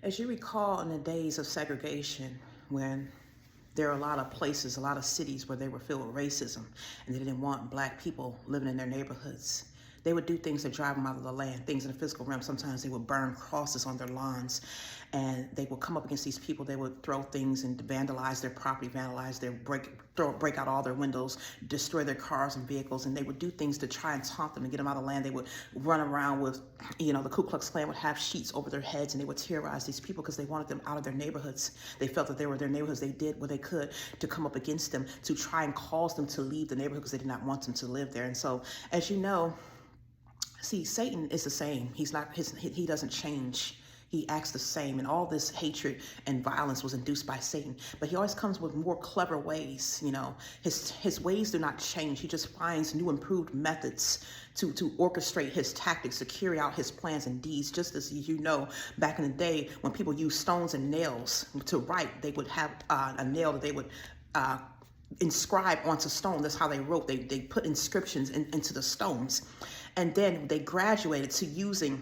As you recall, in the days of segregation, when there are a lot of places, a lot of cities where they were filled with racism and they didn't want black people living in their neighborhoods, they would do things to drive them out of the land, things in the physical realm. Sometimes they would burn crosses on their lawns, and they would come up against these people. They would throw things and vandalize their property, vandalize their break out all their windows, destroy their cars and vehicles, and they would do things to try and taunt them and get them out of the land. They would run around with, the Ku Klux Klan would have sheets over their heads, and they would terrorize these people because they wanted them out of their neighborhoods. They felt that they were their neighborhoods. They did what they could to come up against them, to try and cause them to leave the neighborhood because they did not want them to live there. And so, as you know, see, Satan is the same. He doesn't change. He acts the same, and all this hatred and violence was induced by Satan. But he always comes with more clever ways. His ways do not change. He just finds new, improved methods to orchestrate his tactics, to carry out his plans and deeds. Just as you know, back in the day, when people used stones and nails to write, they would have a nail that they would inscribe onto stone. That's how they wrote. They put inscriptions into the stones, and then they graduated to using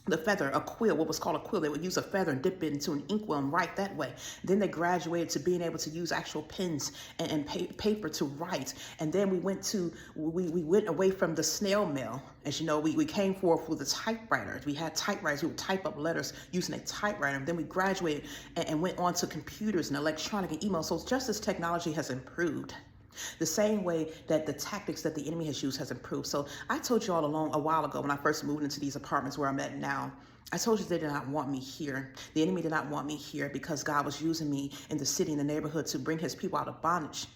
the feather, a quill, what was called a quill. They would use a feather and dip it into an inkwell and write that way. Then they graduated to being able to use actual pens and paper to write. And then we went away from the snail mail. As you know, we came forth with a typewriter. We had typewriters. We would type up letters using a typewriter. And then we graduated and went on to computers and electronic and email. So just as technology has improved, the same way that the tactics that the enemy has used has improved. So I told you all along a while ago when I first moved into these apartments where I'm at now, I told you they did not want me here. The enemy did not want me here because God was using me in the city, in the neighborhood, to bring his people out of bondage.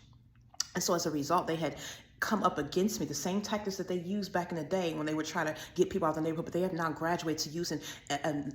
And so as a result, they had come up against me, the same tactics that they used back in the day when they would try to get people out of the neighborhood, but they have now graduated to using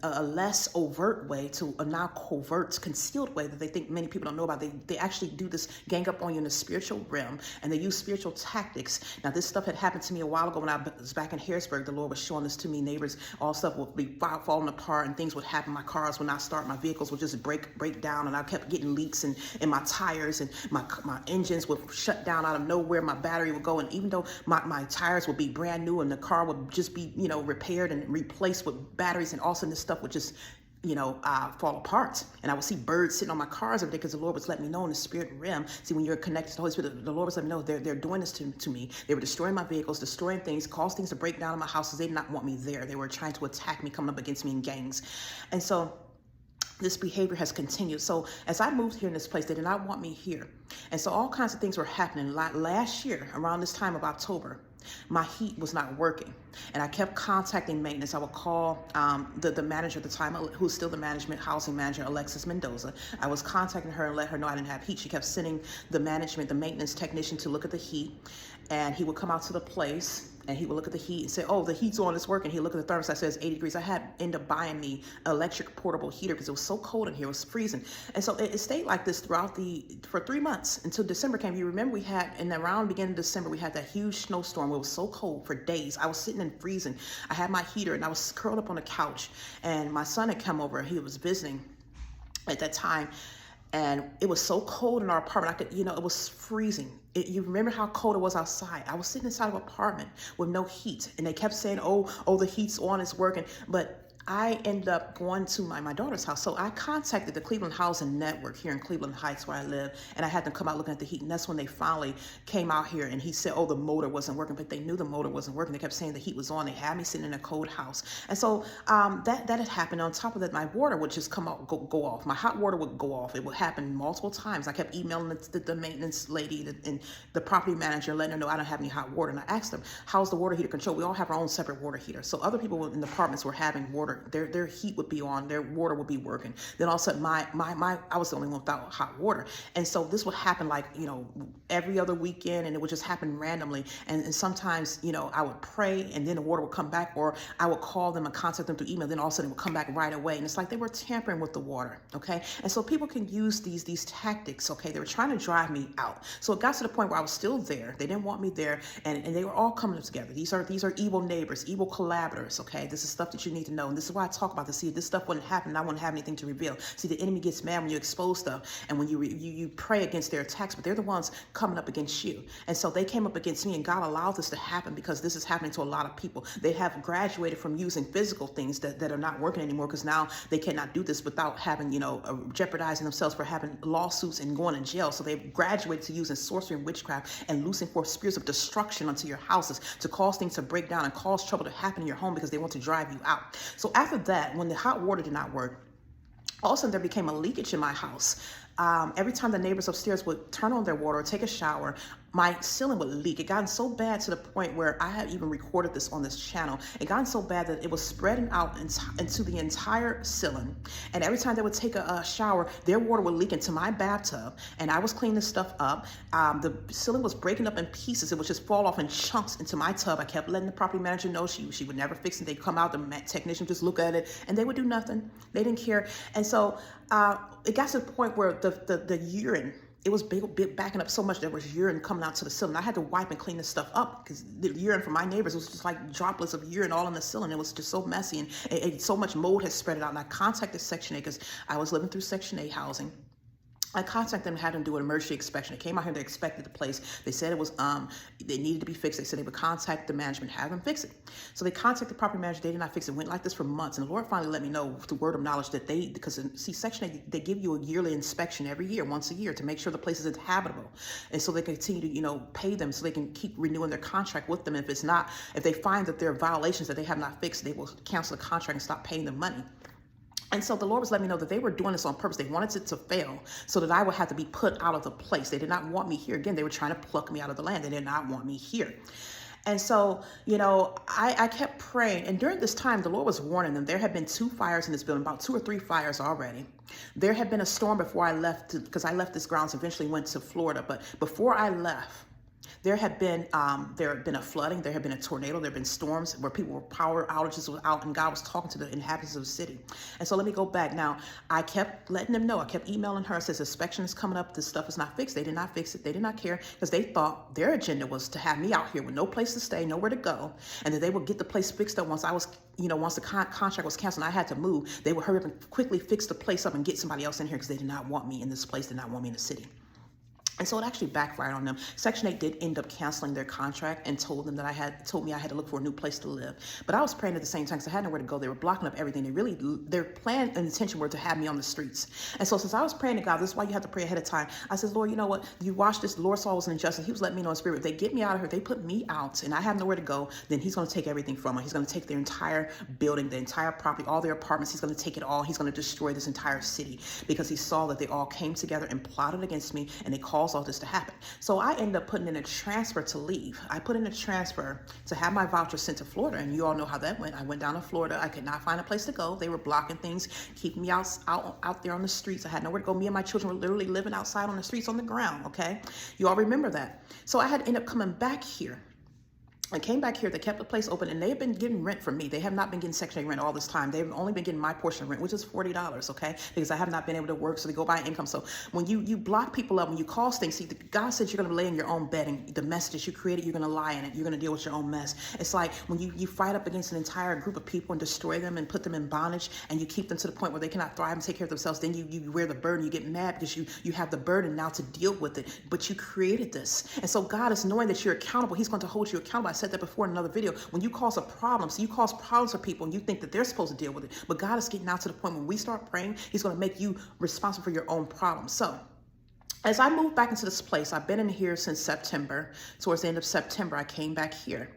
a less overt way, to a now covert, concealed way that they think many people don't know about. They actually do this gang up on you in the spiritual realm, and they use spiritual tactics. Now, this stuff had happened to me a while ago when I was back in Harrisburg. The Lord was showing this to me. Neighbors, all stuff would be falling apart, and things would happen. My cars would not start. My vehicles would just break down, and I kept getting leaks in my tires, and my engines would shut down out of nowhere. My battery would go, and even though my tires would be brand new and the car would just be repaired and replaced with batteries, and all of a sudden this stuff would just fall apart. And I would see birds sitting on my cars every day because the Lord was letting me know in the spirit realm. See, when you're connected to the Holy Spirit, the Lord was letting me know they're doing this to me. They were destroying my vehicles, destroying things, caused things to break down in my houses. They did not want me there. They were trying to attack me, coming up against me in gangs. And so this behavior has continued. So as I moved here in this place, they did not want me here. And so all kinds of things were happening. Last year, around this time of October, my heat was not working. And I kept contacting maintenance. I would call the manager at the time, who's still the management housing manager, Alexis Mendoza. I was contacting her and let her know I didn't have heat. She kept sending the maintenance technician to look at the heat. And he would come out to the place and he would look at the heat and say, oh, the heat's on, it's working. He'd look at the thermostat, says 80 degrees. I had ended up buying me an electric portable heater because it was so cold in here, it was freezing. And so it stayed like this for 3 months until December came. You remember we had, in the around beginning of December, we had that huge snowstorm where it was so cold for days. I was sitting and freezing. I had my heater and I was curled up on the couch, and my son had come over. He was visiting at that time. And it was so cold in our apartment. it was freezing. You remember how cold it was outside. I was sitting inside of an apartment with no heat. And they kept saying, oh, the heat's on, it's working. But I ended up going to my daughter's house. So I contacted the Cleveland Housing Network here in Cleveland Heights where I live, and I had them come out looking at the heat. And that's when they finally came out here, and he said, oh, the motor wasn't working, but they knew the motor wasn't working. They kept saying the heat was on. They had me sitting in a cold house. And so that had happened. On top of that, my water would just come out, go off. My hot water would go off. It would happen multiple times. I kept emailing the maintenance lady and the property manager, letting her know I don't have any hot water. And I asked them, how's the water heater control? We all have our own separate water heater. So other people in the apartments were having water. Their heat would be on, their water would be working. Then all of a sudden I was the only one without hot water. And so this would happen like, every other weekend, and it would just happen randomly. And sometimes, I would pray and then the water would come back, or I would call them and contact them through email. Then all of a sudden it would come back right away. And it's like they were tampering with the water. Okay. And so people can use these tactics. Okay. They were trying to drive me out. So it got to the point where I was still there. They didn't want me there. And they were all coming together. These are evil neighbors, evil collaborators. Okay. This is stuff that you need to know. And This is why I talk about this. See, if this stuff wouldn't happen, I wouldn't have anything to reveal. See, the enemy gets mad when you expose stuff and when you pray against their attacks, but they're the ones coming up against you. And so they came up against me, and God allowed this to happen because this is happening to a lot of people. They have graduated from using physical things that are not working anymore because now they cannot do this without having, jeopardizing themselves for having lawsuits and going to jail. So they've graduated to using sorcery and witchcraft and loosing forth spirits of destruction unto your houses to cause things to break down and cause trouble to happen in your home because they want to drive you out. So after that, when the hot water did not work, all of a sudden there became a leakage in my house. Every time the neighbors upstairs would turn on their water or take a shower, my ceiling would leak. It gotten so bad to the point where I had even recorded this on this channel. It gotten so bad that it was spreading out into the entire ceiling. And every time they would take a shower, their water would leak into my bathtub. And I was cleaning this stuff up. The ceiling was breaking up in pieces. It would just fall off in chunks into my tub. I kept letting the property manager know she would never fix it. They'd come out, the technician would just look at it, and they would do nothing. They didn't care. And so it got to the point where the urine, it was backing up so much there was urine coming out to the ceiling. I had to wipe and clean this stuff up because the urine from my neighbors was just like droplets of urine all in the ceiling. It was just so messy, and so much mold had spread it out. And I contacted Section 8 because I was living through Section 8 housing. I contacted them and had them do an emergency inspection. They came out here, they inspected the place. They said it was, they needed to be fixed. They said they would contact the management, have them fix it. So they contacted the property manager. They did not fix it. It went like this for months. And the Lord finally let me know through word of knowledge that because see, Section 8, they give you a yearly inspection every year, once a year, to make sure the place is habitable. And so they continue to, pay them so they can keep renewing their contract with them. If they find that there are violations that they have not fixed, they will cancel the contract and stop paying them money. And so the Lord was letting me know that they were doing this on purpose. They wanted it to fail so that I would have to be put out of the place. They did not want me here. Again, they were trying to pluck me out of the land. They did not want me here. And so, I kept praying. And during this time, the Lord was warning them. There had been 2 fires in this building, about 2 or 3 fires already. There had been a storm before I left, because I left this grounds, eventually went to Florida. But before I left, there had been a flooding, there had been a tornado, there had been storms where power outages were out, and God was talking to the inhabitants of the city. And so let me go back. Now, I kept letting them know. I kept emailing her. I says, inspection is coming up. This stuff is not fixed. They did not fix it. They did not care because they thought their agenda was to have me out here with no place to stay, nowhere to go, and that they would get the place fixed up once I was, once the contract was canceled and I had to move. They would hurry up and quickly fix the place up and get somebody else in here because they did not want me in this place, did not want me in the city. And so it actually backfired on them. Section 8 did end up canceling their contract and told me I had to look for a new place to live. But I was praying at the same time because I had nowhere to go. They were blocking up everything. Their plan and intention were to have me on the streets. And so since I was praying to God, this is why you have to pray ahead of time. I said, Lord, you know what? You watch this. The Lord saw I was an injustice. He was letting me know in spirit. If they get me out of here, if they put me out and I have nowhere to go, then he's going to take everything from me. He's going to take their entire building, the entire property, all their apartments. He's going to take it all. He's going to destroy this entire city because he saw that they all came together and plotted against me, and they caused all this to happen. So I ended up putting in a transfer to leave. I put in a transfer to have my voucher sent to Florida, and you all know how that went. I went down to Florida. I could not find a place to go. They were blocking things, keeping me out there on the streets. I had nowhere to go. Me and my children were literally living outside on the streets on the ground, okay? You all remember that. So I had to end up coming back here. I came back here, they kept the place open, and they have been getting rent from me. They have not been getting Section 8 rent all this time. They've only been getting my portion of rent, which is $40, okay? Because I have not been able to work, so they go by income. So when you block people up, when you cause things, see, God said you're going to lay in your own bed, and the messages you created, you're going to lie in it. You're going to deal with your own mess. It's like when you fight up against an entire group of people and destroy them and put them in bondage, and you keep them to the point where they cannot thrive and take care of themselves, then you wear the burden. You get mad because you have the burden now to deal with it, but you created this. And so God is knowing that you're accountable. He's going to hold you accountable. I said that before in another video. When you cause a problem, so you cause problems for people and you think that they're supposed to deal with it, but God is getting out to the point when we start praying, he's going to make you responsible for your own problems. So as I moved back into this place, I've been in here since September. Towards the end of September, I came back here.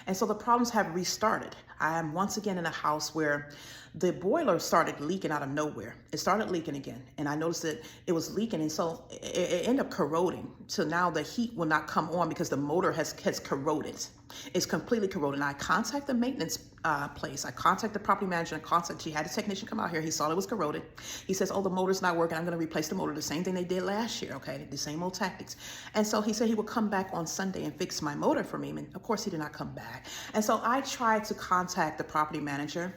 And so the problems have restarted. I am once again in a house where the boiler started leaking out of nowhere. It started leaking again. And I noticed that it was leaking. And so it ended up corroding. So now the heat will not come on because the motor has corroded. It's completely corroded. And I contacted the maintenance place. I contacted the property manager. She had a technician come out here. He saw it was corroded. He says, oh, the motor's not working. I'm going to replace the motor. The same thing they did last year. Okay. The same old tactics. And so he said he would come back on Sunday and fix my motor for me. And of course he did not come back. And so I tried to contact the property manager,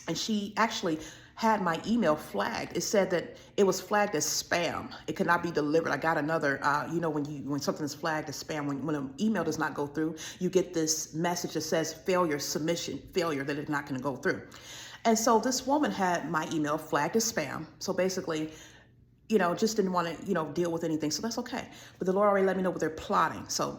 and she actually had my email flagged. It said that it was flagged as spam. It could not be delivered. I got another, when something is flagged as spam, when an email does not go through, you get this message that says failure, submission, failure, that it's not going to go through. And so this woman had my email flagged as spam. So basically, just didn't want to, deal with anything. So that's okay. But the Lord already let me know what they're plotting. So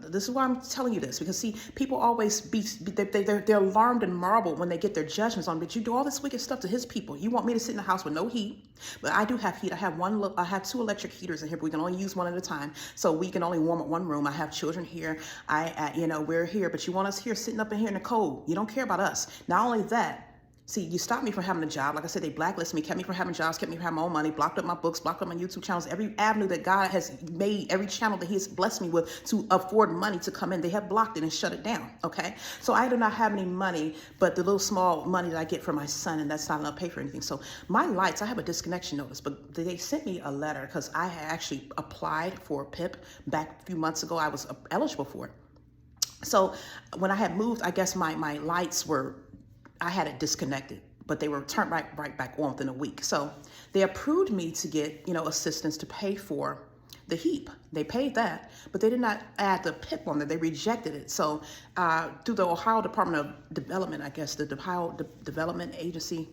this is why I'm telling you this, because see, people always they're alarmed and marveled when they get their judgments on, but you do all this wicked stuff to his people. You want me to sit in the house with no heat, but I do have heat. I have 2 electric heaters in here, but we can only use one at a time. So we can only warm up one room. I have children here. We're here, but you want us here sitting up in here in the cold. You don't care about us. Not only that, see, you stopped me from having a job. Like I said, they blacklisted me, kept me from having jobs, kept me from having my own money, blocked up my books, blocked up my YouTube channels, every avenue that God has made, every channel that he has blessed me with to afford money to come in. They have blocked it and shut it down, okay? So I do not have any money, but the little small money that I get from my son, and that's not enough to pay for anything. So my lights, I have a disconnection notice, but they sent me a letter because I had actually applied for a PIP back a few months ago. I was eligible for it. So when I had moved, I guess my lights I had it disconnected, but they were turned right back on within a week. So they approved me to get, assistance to pay for the HEAP. They paid that, but they did not add the PIP on there. They rejected it. So through the Ohio Department of Development, I guess the Ohio Development Agency,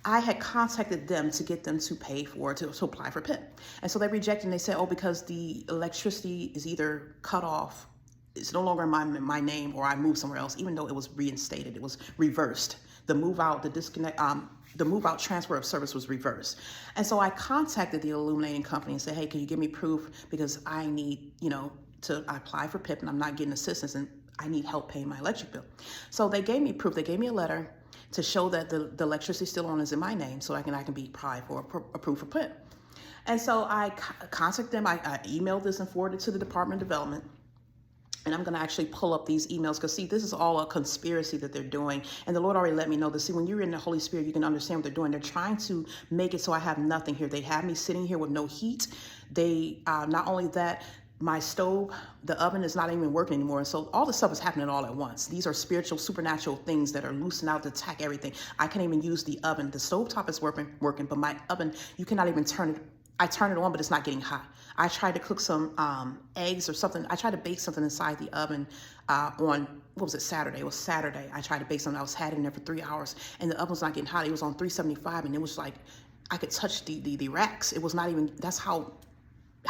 I had contacted them to get them to pay for to apply for PIP. And so they rejected, and they said, because the electricity is either cut off, it's no longer in my name, or I moved somewhere else, even though it was reinstated, it was reversed. The move out, the move out transfer of service was reversed. And so I contacted the illuminating company and said, hey, can you give me proof? Because I need, to apply for PIP and I'm not getting assistance and I need help paying my electric bill. So they gave me proof. They gave me a letter to show that the electricity still on is in my name, so I can be applied for approved for PIP. And so I contacted them. I emailed this and forwarded it to the Department of Development. And I'm going to actually pull up these emails because, see, this is all a conspiracy that they're doing. And the Lord already let me know this. See, when you're in the Holy Spirit, you can understand what they're doing. They're trying to make it so I have nothing here. They have me sitting here with no heat. They, not only that, my stove, the oven is not even working anymore. And so all this stuff is happening all at once. These are spiritual, supernatural things that are loosing out to attack everything. I can't even use the oven. The stovetop is working, but my oven, you cannot even turn it. I turn it on, but it's not getting hot. I tried to cook some eggs or something. I tried to bake something inside the oven on, Saturday? It was Saturday. I tried to bake something. I had it in there for 3 hours, and the oven was not getting hot. It was on 375, and it was like I could touch the racks. It was not even, that's how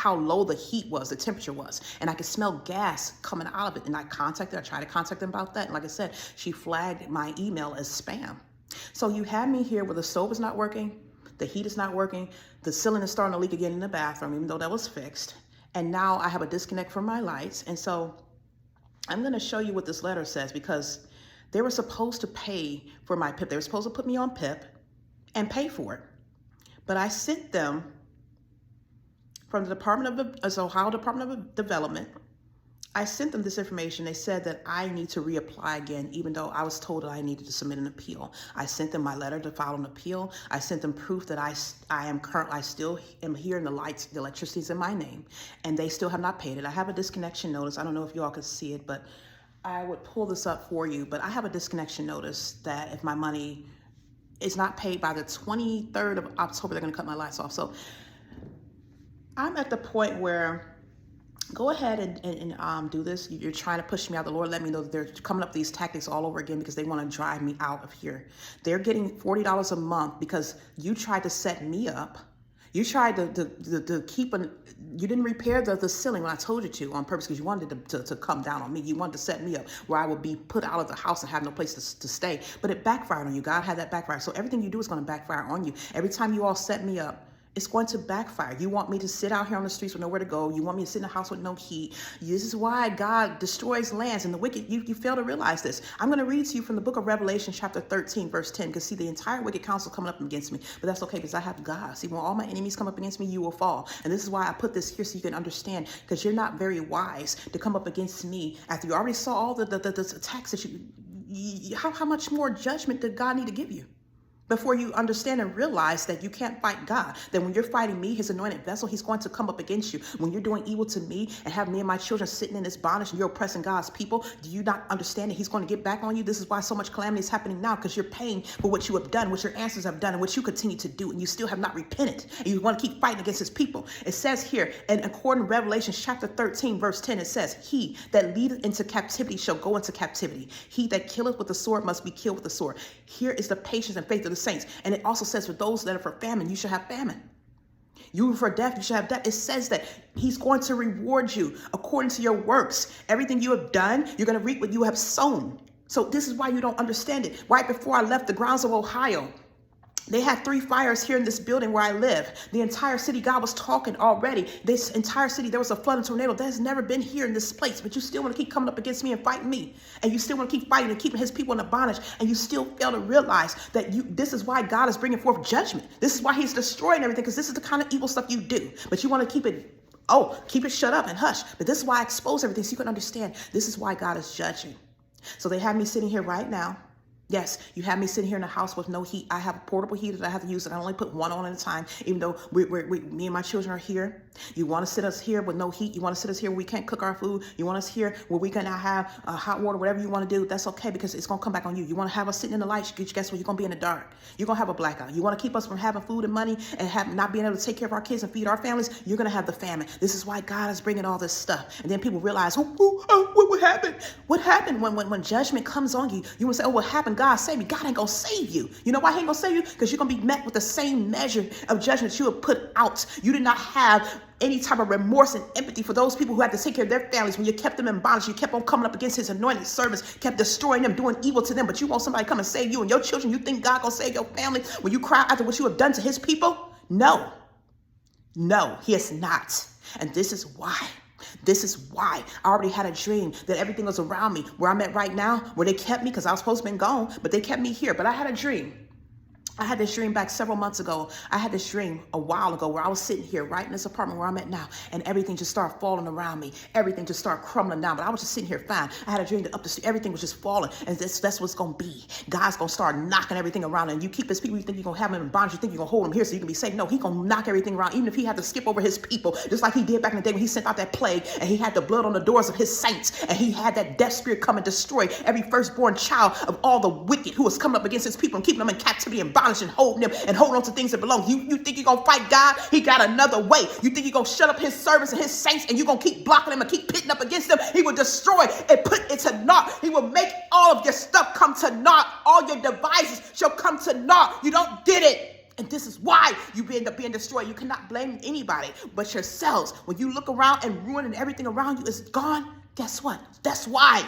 low the heat was, the temperature was. And I could smell gas coming out of it. And I tried to contact them about that. And like I said, she flagged my email as spam. So you have me here where the stove is not working. The heat is not working. The ceiling is starting to leak again in the bathroom, even though that was fixed. And now I have a disconnect from my lights. And so I'm going to show you what this letter says, because they were supposed to pay for my PIP. They were supposed to put me on PIP and pay for it. But I sent them from the Ohio Department of Development. I sent them this information. They said that I need to reapply again, even though I was told that I needed to submit an appeal. I sent them my letter to file an appeal. I sent them proof that I still am here and the electricity is in my name, and they still have not paid it. I have a disconnection notice. I don't know if you all could see it, but I would pull this up for you. But I have a disconnection notice that if my money is not paid by the 23rd of October, they're going to cut my lights off. So I'm at the point where, go ahead and do this. You're trying to push me out. The Lord let me know that they're coming up these tactics all over again because they want to drive me out of here. They're getting $40 a month because you tried to set me up. You tried to you didn't repair the ceiling when I told you to on purpose because you wanted to come down on me. You wanted to set me up where I would be put out of the house and have no place to stay. But it backfired on you. God had that backfire. So everything you do is going to backfire on you. Every time you all set me up, it's going to backfire. You want me to sit out here on the streets with nowhere to go. You want me to sit in the house with no heat. This is why God destroys lands and the wicked. You fail to realize this. I'm going to read to you from the book of Revelation, chapter 13, verse 10. Because see, the entire wicked council coming up against me. But that's okay because I have God. See, when all my enemies come up against me, you will fall. And this is why I put this here so you can understand. Because you're not very wise to come up against me after you already saw all the attacks that how much more judgment did God need to give you? before you understand and realize that you can't fight God. That when you're fighting me, his anointed vessel, he's going to come up against you. When you're doing evil to me and have me and my children sitting in this bondage and you're oppressing God's people, do you not understand that he's going to get back on you? This is why so much calamity is happening now, because you're paying for what you have done, what your ancestors have done, and what you continue to do, and you still have not repented, and you want to keep fighting against his people. It says here, and according to Revelation chapter 13, verse 10, it says, he that leadeth into captivity shall go into captivity. He that killeth with the sword must be killed with the sword. Here is the patience and faith of the saints. And it also says, for those that are for famine, you shall have famine. You are for death, you shall have death. It says that he's going to reward you according to your works. Everything you have done, you're going to reap what you have sown. So this is why you don't understand it. Right before I left the grounds of Ohio, they had 3 fires here in this building where I live. The entire city, God was talking already. This entire city, there was a flood and tornado. That has never been here in this place. But you still want to keep coming up against me and fighting me. And you still want to keep fighting and keeping his people in the bondage. And you still fail to realize that this is why God is bringing forth judgment. This is why he's destroying everything, because this is the kind of evil stuff you do. But you want to keep it shut up and hush. But this is why I expose everything so you can understand. This is why God is judging. So they have me sitting here right now. Yes, you have me sitting here in the house with no heat. I have a portable heater that I have to use, and I only put one on at a time, even though me and my children are here. You want to sit us here with no heat. You want to sit us here where we can't cook our food. You want us here where we can now have hot water, whatever you want to do. That's okay, because it's going to come back on you. You want to have us sitting in the light. Guess what? You're going to be in the dark. You're going to have a blackout. You want to keep us from having food and money and not being able to take care of our kids and feed our families. You're going to have the famine. This is why God is bringing all this stuff. And then people realize, what happened? What happened when judgment comes on you? You will say, what happened? God saved me. God ain't going to save you. You know why he ain't going to save you? Because you're going to be met with the same measure of judgment that you have put out. You did not have any type of remorse and empathy for those people who had to take care of their families. When you kept them in bondage, you kept on coming up against his anointed servants, kept destroying them, doing evil to them. But you want somebody to come and save you and your children. You think God going to save your family when you cry after what you have done to his people? No, he is not. And this is why. I already had a dream that everything was around me where I'm at right now, where they kept me, because I was supposed to be gone, but they kept me here. But I had a dream. I had this dream back several months ago. I had this dream a while ago where I was sitting here right in this apartment where I'm at now, and everything just started falling around me. Everything just started crumbling down, but I was just sitting here fine. I had a dream that up the street, everything was just falling, and that's what's going to be. God's going to start knocking everything around, and you keep his people, you think you're going to have them in bondage, you think you're going to hold them here so you can be safe. No, he's going to knock everything around, even if he had to skip over his people, just like he did back in the day when he sent out that plague, and he had the blood on the doors of his saints, and he had that death spirit come and destroy every firstborn child of all the wicked who was coming up against his people and keeping them in captivity and bondage and holding them and hold on to things that belong. You think you're going to fight God? He got another way. You think you're going to shut up his servants and his saints and you're going to keep blocking them and keep pitting up against them? He will destroy and put it to naught. He will make all of your stuff come to naught. All your devices shall come to naught. You don't get it. And this is why you end up being destroyed. You cannot blame anybody but yourselves. When you look around and ruin and everything around you is gone, guess what? That's why.